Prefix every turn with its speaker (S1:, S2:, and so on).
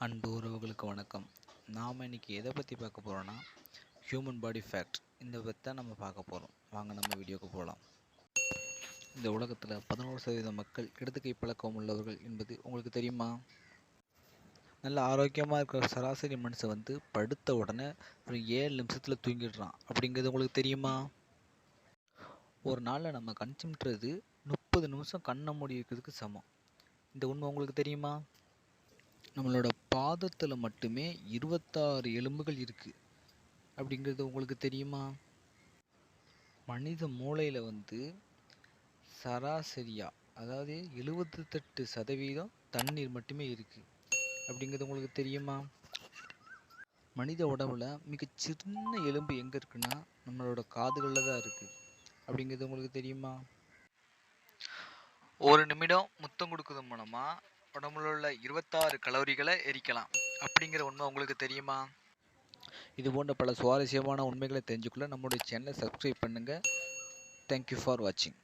S1: அன்பு உறவுகளுக்கு வணக்கம். நாம் இன்றைக்கி எதை பற்றி பார்க்க போகிறோன்னா ஹியூமன் பாடி ஃபேக்ட். இந்த பற்றி தான் நம்ம பார்க்க போகிறோம். வாங்க நம்ம வீடியோக்கு போகலாம். இந்த உலகத்தில் 11% மக்கள் இடதுகை பழக்கம் உள்ளவர்கள் என்பது உங்களுக்கு தெரியுமா? நல்ல ஆரோக்கியமாக இருக்கிற சராசரி மனுஷன் படுத்த உடனே ஒரு 7 நிமிஷத்தில் தூங்கிடுறான். அப்படிங்கிறது உங்களுக்கு தெரியுமா? ஒரு நாளில் நம்ம கண் சிமிட்டுறது 30 நிமிஷம் கண்ணை மூடி வைக்கிறதுக்கு சமம். இந்த உண்மை உங்களுக்கு தெரியுமா? நம்மளோட பாதத்தில் மட்டுமே 26 எலும்புகள் இருக்குது. அப்படிங்கிறது உங்களுக்கு தெரியுமா? மனித மூளையில் சராசரியாக அதாவது 78% தண்ணீர் மட்டுமே இருக்குது. அப்படிங்கிறது உங்களுக்கு தெரியுமா? மனித உடம்புல மிகச்சின்ன எலும்பு எங்கே இருக்குன்னா நம்மளோட காதுகளில் தான் இருக்குது. அப்படிங்கிறது உங்களுக்கு தெரியுமா? ஒரு நிமிடம் முத்தம் கொடுக்கறது மூலமாக உடம்புல உள்ள 26 கலோரிகளை எரிக்கலாம். அப்படிங்கிற உண்மை உங்களுக்கு தெரியுமா? இது போன்ற பல சுவாரஸ்யமான உண்மைகளை தெரிஞ்சுக்கொள்ள நம்முடைய சேனலை சப்ஸ்கிரைப் பண்ணுங்கள். தேங்க்யூ ஃபார் வாட்சிங்.